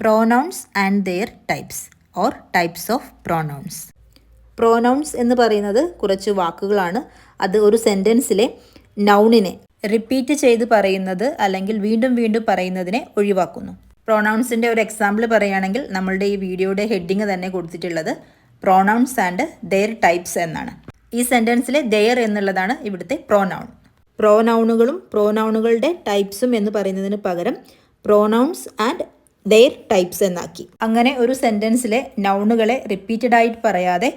Pronouns and their types or types of pronouns. Pronouns എന്ന് പറയുന്നത് കുറച്ച് വാക്കുകളാണ്. അത് ഒരു സെൻറ്റൻസിലെ നൗണിനെ റിപ്പീറ്റ് ചെയ്ത് പറയുന്നത് അല്ലെങ്കിൽ വീണ്ടും വീണ്ടും പറയുന്നതിനെ ഒഴിവാക്കുന്നു. പ്രോനൗൺസിൻ്റെ ഒരു എക്സാമ്പിൾ പറയുകയാണെങ്കിൽ നമ്മളുടെ ഈ വീഡിയോയുടെ ഹെഡിങ് തന്നെ കൊടുത്തിട്ടുള്ളത് പ്രോനൗൺസ് ആൻഡ് ദെയർ ടൈപ്സ് എന്നാണ്. ഈ സെൻറ്റൻസിലെ ദെയർ എന്നുള്ളതാണ് ഇവിടുത്തെ പ്രോനൗൺ. പ്രോനൗണുകളും പ്രോനൗണുകളുടെ ടൈപ്സും എന്ന് പറയുന്നതിന് പകരം പ്രോനൗൺസ് ആൻഡ് ദെയർ ടൈപ്സ് എന്നാക്കി. അങ്ങനെ ഒരു സെൻറ്റൻസിലെ നൗണുകളെ റിപ്പീറ്റഡ് ആയിട്ട് പറയാതെ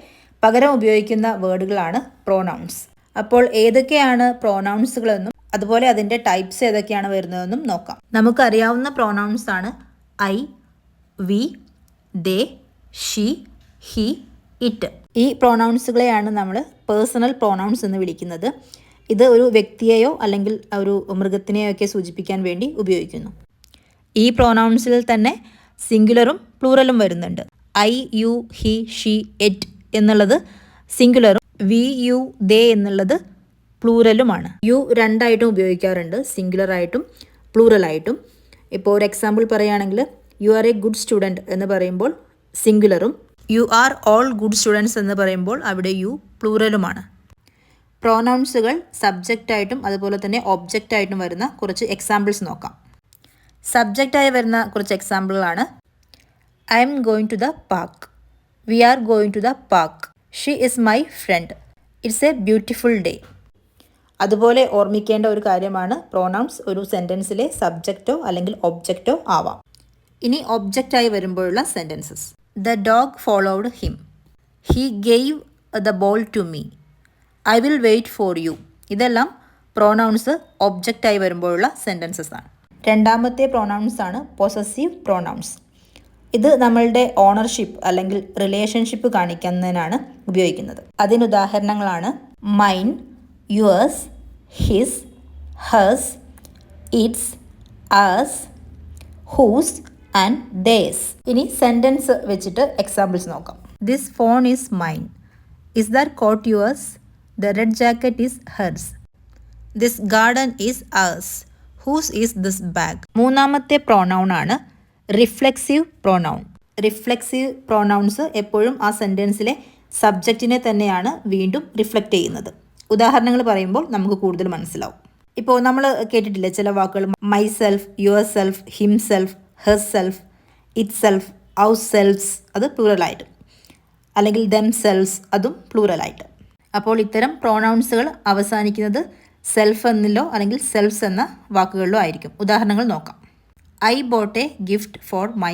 പകരം ഉപയോഗിക്കുന്ന വേർഡുകളാണ് പ്രോനൗൺസ്. അപ്പോൾ ഏതൊക്കെയാണ് പ്രോനൗൺസുകളെന്നും അതുപോലെ അതിൻ്റെ ടൈപ്സ് ഏതൊക്കെയാണ് വരുന്നതെന്നും നോക്കാം. നമുക്കറിയാവുന്ന പ്രോനൗൺസ് ആണ് I, we, they, she, he, it. ഈ പ്രോനൗൺസുകളെയാണ് നമ്മൾ പേഴ്സണൽ പ്രോനൗൺസ് എന്ന് വിളിക്കുന്നത്. ഇത് ഒരു വ്യക്തിയെയോ അല്ലെങ്കിൽ ഒരു മൃഗത്തിനെയോ ഒക്കെ സൂചിപ്പിക്കാൻ വേണ്ടി ഉപയോഗിക്കുന്നു. ഈ പ്രോനൗൺസിൽ തന്നെ സിംഗുലറും പ്ലൂറലും വരുന്നുണ്ട്. I, you, he, she, it എന്നുള്ളത് സിംഗുലറും വി, യു, ദേ എന്നുള്ളത് പ്ലൂറലുമാണ്. യു രണ്ടായിട്ടും ഉപയോഗിക്കാറുണ്ട്, സിംഗുലറായിട്ടും പ്ലൂറലായിട്ടും. ഇപ്പോൾ ഒരു എക്സാമ്പിൾ പറയുകയാണെങ്കിൽ you are a good student എന്ന് പറയുമ്പോൾ സിംഗുലറും you are all good students എന്ന് പറയുമ്പോൾ അവിടെ യു പ്ലൂറലുമാണ്. പ്രോനൗൺസുകൾ സബ്ജക്റ്റായിട്ടും അതുപോലെ തന്നെ ഒബ്ജക്റ്റായിട്ടും വരുന്ന കുറച്ച് എക്സാമ്പിൾസ് നോക്കാം. സബ്ജക്റ്റായി വരുന്ന കുറച്ച് എക്സാമ്പിളുകളാണ് I am going to the park, we are going to the park, she is my friend, it's a beautiful day. അതുപോലെ ഓർമ്മിക്കേണ്ട ഒരു കാര്യമാണ് പ്രോനൗൺസ് ഒരു സെൻറ്റൻസിലെ സബ്ജക്റ്റോ അല്ലെങ്കിൽ ഒബ്ജക്റ്റോ ആവാം. ഇനി ഒബ്ജക്റ്റായി വരുമ്പോഴുള്ള sentences. The dog followed him, he gave the ball to me, I will wait for you. ഇതെല്ലാം പ്രോനൗൺസ് ഒബ്ജക്റ്റായി വരുമ്പോഴുള്ള സെൻറ്റൻസസ് ആണ്. രണ്ടാമത്തെ പ്രോനൗൺസ് ആണ് പൊസസീവ് പ്രോനൗൺസ്. ഇത് നമ്മളുടെ ഓണർഷിപ്പ് അല്ലെങ്കിൽ റിലേഷൻഷിപ്പ് കാണിക്കുന്നതിനാണ് ഉപയോഗിക്കുന്നത്. അതിനുദാഹരണങ്ങളാണ് mine, yours, his, hers, its, ours, whose and theirs. ഇനി സെൻറ്റൻസ് വെച്ചിട്ട് എക്സാമ്പിൾസ് നോക്കാം. This phone is mine, is that coat yours, the red jacket is hers, this garden is ours, whose is this bag. മൂന്നാമത്തെ pronoun ആണ് reflexive pronoun. Reflexive pronouns എപ്പോഴും ആ സെൻറ്റൻസിലെ സബ്ജക്റ്റിനെ തന്നെയാണ് വീണ്ടും reflect ചെയ്യുന്നത്. ഉദാഹരണങ്ങൾ പറയുമ്പോൾ നമുക്ക് കൂടുതൽ മനസ്സിലാവും. ഇപ്പോൾ നമ്മൾ കേട്ടിട്ടില്ലേ ചില വാക്കുകൾ myself, yourself, himself, herself, itself, ourselves, അത് പ്ലൂറലായിട്ട്, അല്ലെങ്കിൽ ദം സെൽഫ്സ്, അതും പ്ലൂറലായിട്ട്. അപ്പോൾ ഇത്തരം പ്രോനൗൺസുകൾ അവസാനിക്കുന്നത് സെൽഫ് എന്നിലോ അല്ലെങ്കിൽ സെൽഫ്സ് എന്ന വാക്കുകളിലോ ആയിരിക്കും. ഉദാഹരണങ്ങൾ നോക്കാം. I boat A gift for my